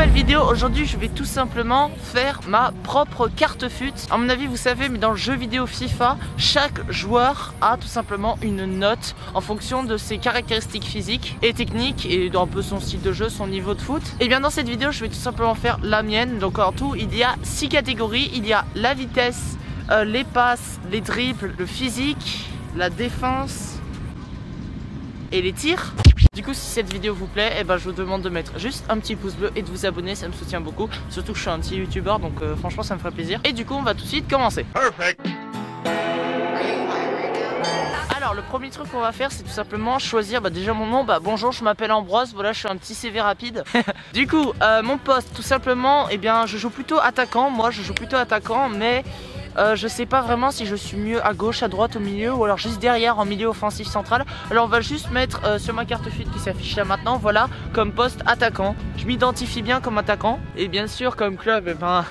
nouvelle vidéo. Aujourd'hui je vais tout simplement faire ma propre carte FUT. À mon avis vous savez, mais dans le jeu vidéo FIFA, chaque joueur a tout simplement une note en fonction de ses caractéristiques physiques et techniques et d'un peu son style de jeu, son niveau de foot. Et bien dans cette vidéo je vais tout simplement faire la mienne. Donc en tout il y a 6 catégories. Il y a la vitesse, les passes, les dribbles, le physique, la défense et les tirs. Du coup si cette vidéo vous plaît, eh ben, je vous demande de mettre juste un petit pouce bleu et de vous abonner, ça me soutient beaucoup. Surtout que je suis un petit youtubeur, donc franchement ça me ferait plaisir. Et du coup on va tout de suite commencer. Perfect. Alors le premier truc qu'on va faire c'est tout simplement choisir déjà mon nom. Bonjour, je m'appelle Ambroise, voilà, je suis un petit CV rapide. Du coup mon poste tout simplement, eh bien je joue plutôt attaquant. Moi je joue plutôt attaquant, mais je sais pas vraiment si je suis mieux à gauche, à droite, au milieu ou alors juste derrière en milieu offensif central. Alors on va juste mettre sur ma carte FUT qui s'affiche là maintenant, voilà, comme poste attaquant. Je m'identifie bien comme attaquant et bien sûr comme club, eh ben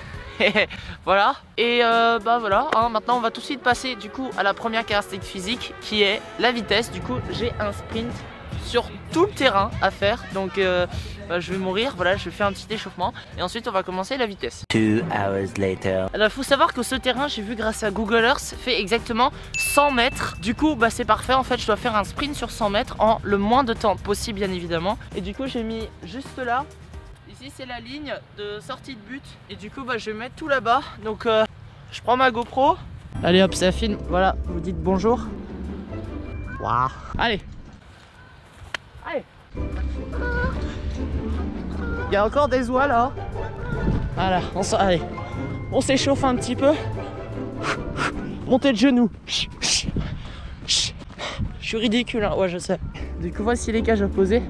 voilà. Et voilà, hein, maintenant on va tout de suite passer du coup à la première caractéristique physique qui est la vitesse. Du coup j'ai un sprint sur tout le terrain à faire, donc je vais mourir, voilà, je vais faire un petit échauffement et ensuite on va commencer la vitesse. 2 hours later. Alors il faut savoir que ce terrain, j'ai vu grâce à Google Earth, fait exactement 100 mètres. Du coup c'est parfait, en fait je dois faire un sprint sur 100 mètres en le moins de temps possible bien évidemment. Et du coup j'ai mis juste là, ici c'est la ligne de sortie de but. Et du coup je vais mettre tout là-bas. Donc je prends ma GoPro. Allez hop, ça filme, voilà, vous dites bonjour. Waouh. Allez. Allez. Il y a encore des oies là. Voilà, allez, on s'échauffe un petit peu. Montez de genoux. Je suis ridicule, hein. Ouais je sais. Du coup voici les cages à poser.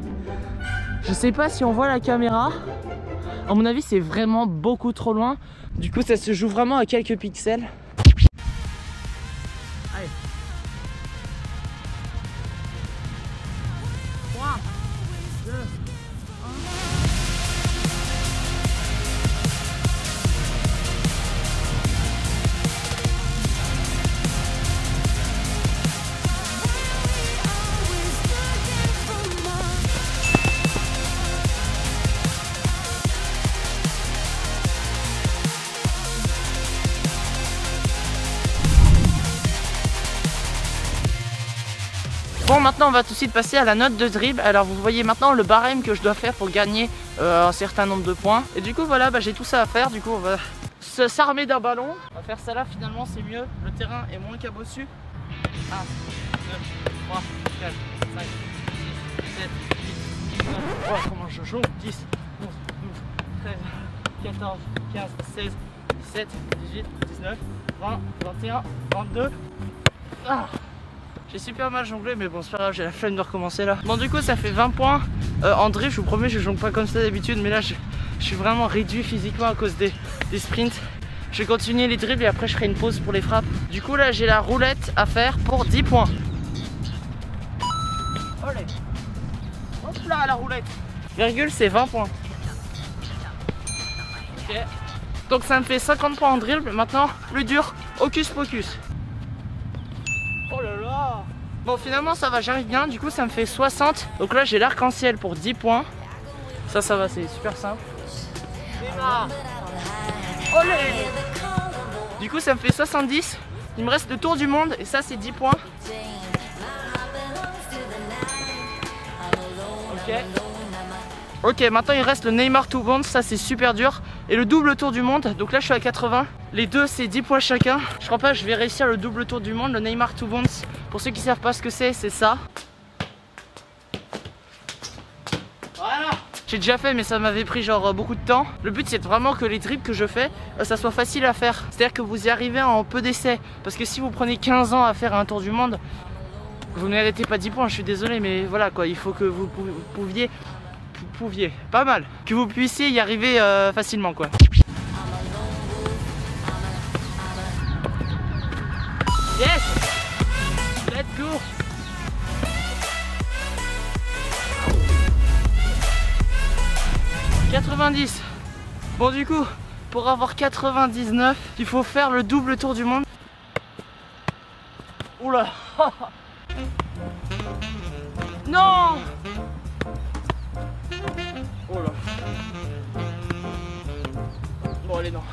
Je sais pas si on voit la caméra. À mon avis c'est vraiment beaucoup trop loin. Du coup ça se joue vraiment à quelques pixels. Allez. 3, 2, 1. Bon, maintenant on va tout de suite passer à la note de dribble. Alors vous voyez maintenant le barème que je dois faire pour gagner un certain nombre de points. Et du coup voilà, j'ai tout ça à faire. Du coup on va s'armer d'un ballon. On va faire ça là, finalement c'est mieux. Le terrain est moins cabossu. 1, 2, 3, 4, 5, 6, 7, 8, 9. Oh comment je joue. 10, 11, 12, 13, 14, 15, 16, 17, 18, 19, 20, 21, 22. Ah, j'ai super mal jonglé, mais bon c'est pas grave, j'ai la flemme de recommencer là. Bon du coup ça fait 20 points en drift. Je vous promets je jongle pas comme ça d'habitude, mais là je suis vraiment réduit physiquement à cause des sprints. Je vais continuer les dribbles et après je ferai une pause pour les frappes. Du coup là j'ai la roulette à faire pour 10 points. Allez. Hop là la roulette. Virgule c'est 20 points. Ok. Donc ça me fait 50 points en dribble. Maintenant le dur, hocus pocus. Oh là là. Bon finalement ça va, j'arrive bien. Du coup ça me fait 60. Donc là j'ai l'arc-en-ciel pour 10 points. Ça va, c'est super simple. Olé. Du coup ça me fait 70. Il me reste le tour du monde et ça c'est 10 points. Ok. Ok, maintenant il reste le Neymar to Bounce, ça c'est super dur. Et le double tour du monde, donc là je suis à 80. Les deux c'est 10 points chacun. Je crois pas que je vais réussir le double tour du monde, le Neymar to Bounce. Pour ceux qui savent pas ce que c'est ça. Voilà. J'ai déjà fait mais ça m'avait pris genre beaucoup de temps. Le but c'est vraiment que les dribbles que je fais, ça soit facile à faire. C'est-à-dire que vous y arrivez en peu d'essais. Parce que si vous prenez 15 ans à faire un tour du monde, vous ne méritez pas 10 points, je suis désolé, mais voilà quoi, il faut que vous pouviez, pas mal, que vous puissiez y arriver facilement quoi. Yes! Let's go! « 90. Bon du coup, pour avoir 99, il faut faire le double tour du monde. Oula. Non. Oh là. Oh les dents.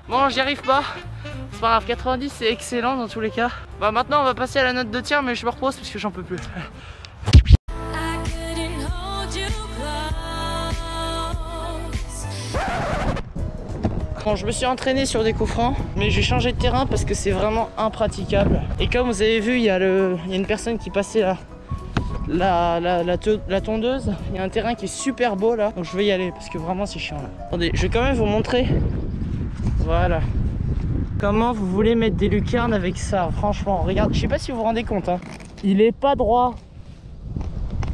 Bon, j'y arrive pas. C'est pas grave, 90 c'est excellent dans tous les cas. Bah maintenant on va passer à la note de tir, mais je me repose parce que j'en peux plus. Bon, je me suis entraîné sur des coups francs, mais j'ai changé de terrain parce que c'est vraiment impraticable. Et comme vous avez vu, il y a une personne qui passait la tondeuse. Il y a un terrain qui est super beau là, donc je vais y aller parce que vraiment c'est chiant là. Attendez, je vais quand même vous montrer. Voilà. Comment vous voulez mettre des lucarnes avec ça? Franchement, regarde, je sais pas si vous vous rendez compte, hein. Il est pas droit.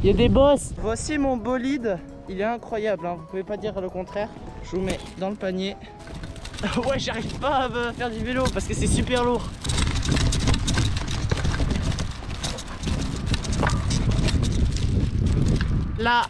Il y a des bosses. Voici mon bolide. Il est incroyable, hein. Vous pouvez pas dire le contraire. Je vous mets dans le panier. Ouais, j'arrive pas à faire du vélo parce que c'est super lourd. Là.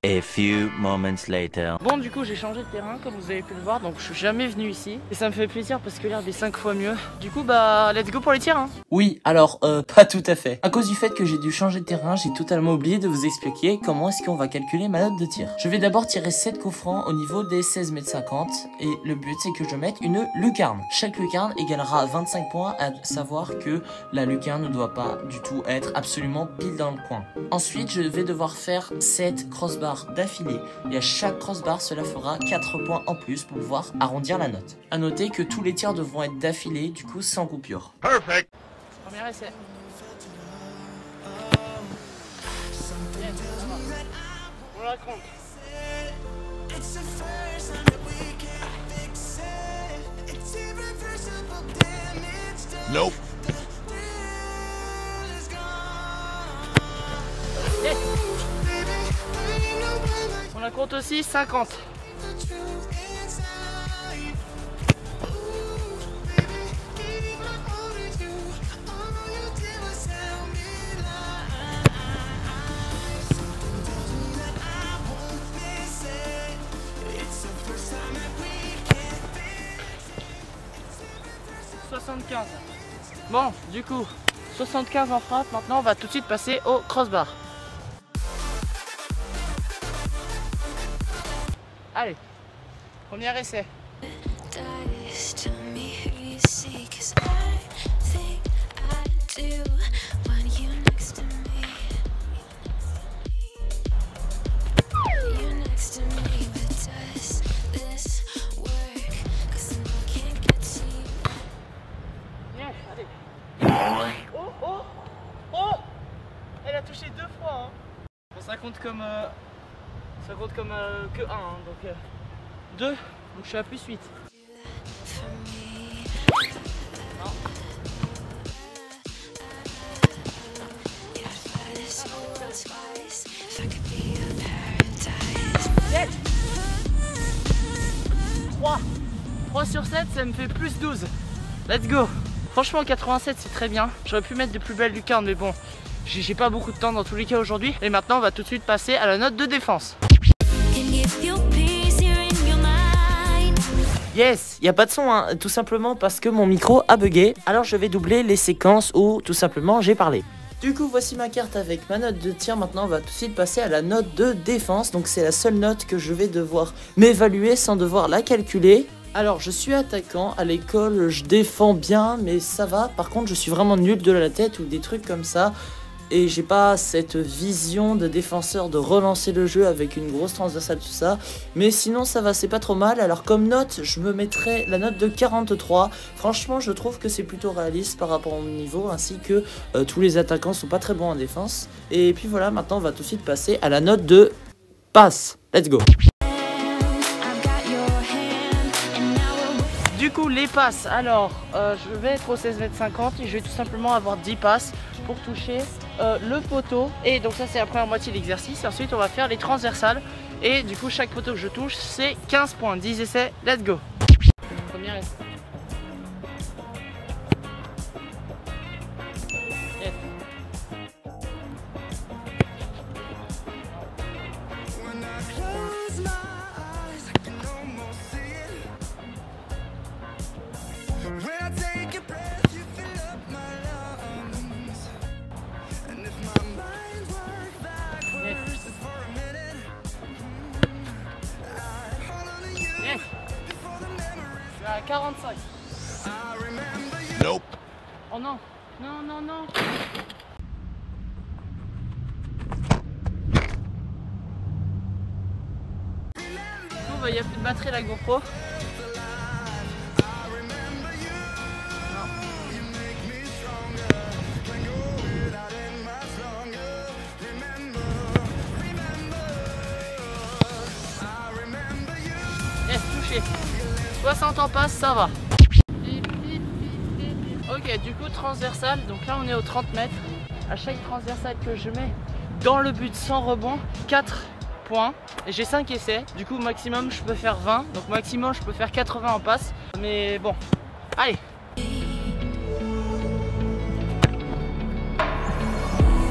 A few moments later. Bon, du coup j'ai changé de terrain comme vous avez pu le voir, donc je suis jamais venu ici et ça me fait plaisir parce que l'herbe est 5 fois mieux. Du coup bah let's go pour les tirs, hein. Oui, alors pas tout à fait. À cause du fait que j'ai dû changer de terrain, j'ai totalement oublié de vous expliquer comment est-ce qu'on va calculer ma note de tir. Je vais d'abord tirer 7 coups francs au niveau des 16,50 m et le but c'est que je mette une lucarne. Chaque lucarne égalera 25 points, à savoir que la lucarne ne doit pas du tout être absolument pile dans le coin. Ensuite, je vais devoir faire 7 crossbars d'affilée et à chaque crossbar cela fera 4 points en plus pour pouvoir arrondir la note. A noter que tous les tirs devront être d'affilée, du coup sans coupure. Perfect. Premier essai. On la compte. Nope. Yes. On la compte aussi 50. Bon, du coup, 75 en frappe. Maintenant, on va tout de suite passer au crossbar. Allez, premier essai. Oh, elle a touché 2 fois, hein. Bon, ça compte comme que 1, hein, donc 2, donc je suis à plus 8. Non. Yes. 3 sur 7, ça me fait plus 12. Let's go. Franchement 87 c'est très bien. J'aurais pu mettre de plus belles lucarnes, mais bon, j'ai pas beaucoup de temps dans tous les cas aujourd'hui. Et maintenant on va tout de suite passer à la note de défense. Yes, y a pas de son, hein, tout simplement parce que mon micro a bugué. Alors je vais doubler les séquences où tout simplement j'ai parlé. Du coup voici ma carte avec ma note de tir. Maintenant on va tout de suite passer à la note de défense. Donc c'est la seule note que je vais devoir m'évaluer sans devoir la calculer. Alors je suis attaquant, à l'école je défends bien mais ça va. Par contre je suis vraiment nul de la tête ou des trucs comme ça. Et j'ai pas cette vision de défenseur de relancer le jeu avec une grosse transversale, tout ça. Mais sinon ça va, c'est pas trop mal. Alors comme note, je me mettrai la note de 43. Franchement je trouve que c'est plutôt réaliste par rapport au niveau. Ainsi que tous les attaquants sont pas très bons en défense. Et puis voilà, maintenant on va tout de suite passer à la note de passe. Let's go. Du coup les passes, alors je vais être au 16,50 m et je vais tout simplement avoir 10 passes pour toucher le poteau. Et donc ça c'est la première moitié de l'exercice. Ensuite on va faire les transversales. Et du coup chaque poteau que je touche c'est 15 points, 10 essais, let's go. Premier essai. Yes. 45. Nope. Oh non. Non, non, non. Bon, il n'y a plus de batterie la GoPro. Yes, touché. 60 en passe, ça va. Ok, du coup transversal, donc là on est aux 30 mètres. À chaque transversal que je mets dans le but sans rebond, 4 points. Et j'ai 5 essais, du coup maximum je peux faire 20. Donc maximum je peux faire 80 en passe. Mais bon, allez.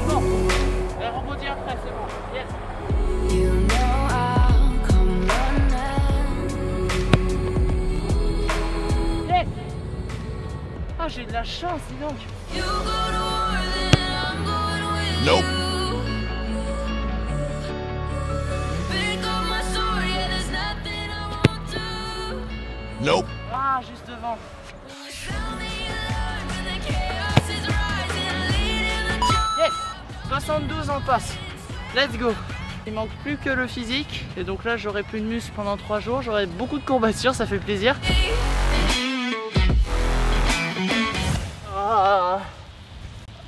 Bon, je vais rebondir après, c'est bon. Yes. Yes. Ah, j'ai de la chance, dis donc. Nope. Nope. Ah, juste devant. Yes. 72 en passe. Let's go. Il manque plus que le physique. Et donc là, j'aurai plus de muscles pendant 3 jours. J'aurai beaucoup de courbatures, ça fait plaisir.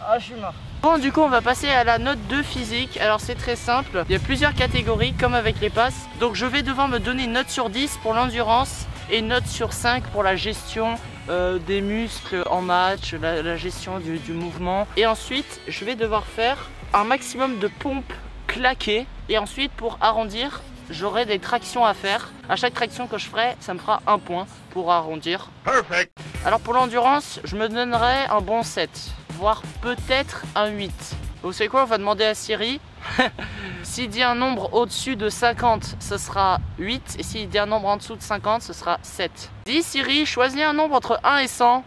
Ah, je suis mort. Bon, du coup on va passer à la note 2 physique. Alors c'est très simple, il y a plusieurs catégories comme avec les passes. Donc je vais devoir me donner une note sur 10 pour l'endurance et une note sur 5 pour la gestion des muscles en match, la gestion du mouvement. Et ensuite je vais devoir faire un maximum de pompes claquées. Et ensuite pour arrondir, j'aurai des tractions à faire. À chaque traction que je ferai, ça me fera 1 point pour arrondir. Perfect. Alors pour l'endurance, je me donnerai un bon 7, voire peut-être un 8. Vous savez quoi, on va demander à Siri. S'il dit un nombre au-dessus de 50, ce sera 8. Et s'il dit un nombre en dessous de 50, ce sera 7. Dis Siri, choisis un nombre entre 1 et 100.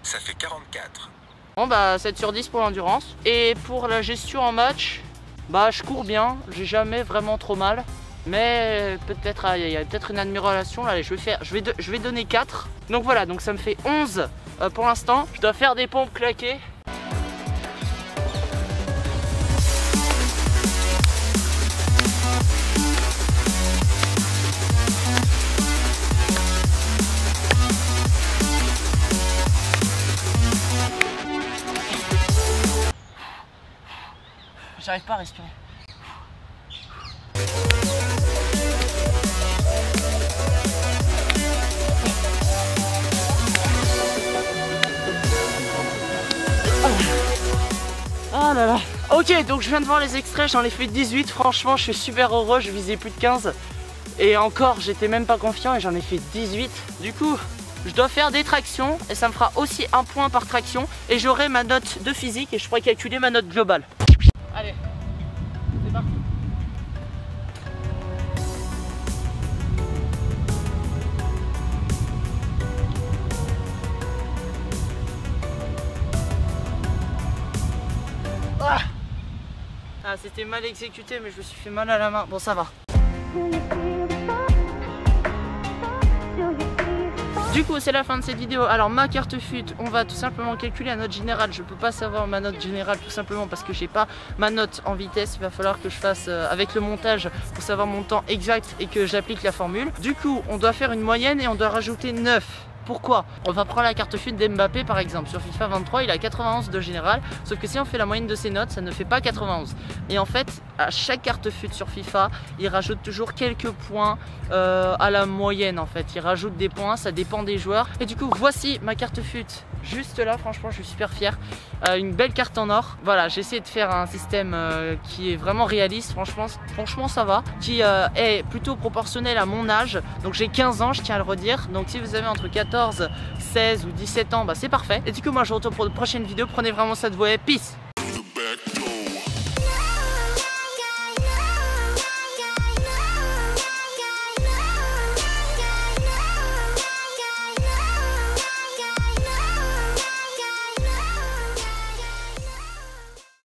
Ça fait 44. Bon bah 7 sur 10 pour l'endurance. Et pour la gestion en match, bah je cours bien, j'ai jamais vraiment trop mal. Mais peut-être il y a peut-être une admiration là. Allez, je vais donner 4. Donc voilà, donc ça me fait 11 pour l'instant. Je dois faire des pompes claquées. J'arrive pas à respirer. Ah là là. Ok, donc je viens de voir les extraits, j'en ai fait 18. Franchement, je suis super heureux, je visais plus de 15. Et encore, j'étais même pas confiant et j'en ai fait 18. Du coup, je dois faire des tractions et ça me fera aussi 1 point par traction. Et j'aurai ma note de physique et je pourrai calculer ma note globale. Allez, c'est parti. Ah, c'était mal exécuté, mais je me suis fait mal à la main. Bon, ça va. Du coup, c'est la fin de cette vidéo. Alors, ma carte FUT, on va tout simplement calculer la note générale. Je peux pas savoir ma note générale tout simplement parce que j'ai pas ma note en vitesse. Il va falloir que je fasse avec le montage pour savoir mon temps exact et que j'applique la formule. Du coup, on doit faire une moyenne et on doit rajouter 9. Pourquoi? On va prendre la carte FUT d'Mbappé par exemple. Sur FIFA 23, il a 91 de général. Sauf que si on fait la moyenne de ses notes, ça ne fait pas 91. Et en fait, à chaque carte FUT sur FIFA, il rajoute toujours quelques points à la moyenne en fait. Il rajoute des points, ça dépend des joueurs. Et du coup, voici ma carte FUT. Juste là, franchement, je suis super fier. Une belle carte en or. Voilà, j'ai essayé de faire un système qui est vraiment réaliste. Franchement, ça va. Qui est plutôt proportionnel à mon âge. Donc j'ai 15 ans, je tiens à le redire. Donc si vous avez entre 14, 16 ou 17 ans, bah c'est parfait. Et du coup, moi je vous retrouve pour de prochaines vidéos. Prenez vraiment ça de vous et peace.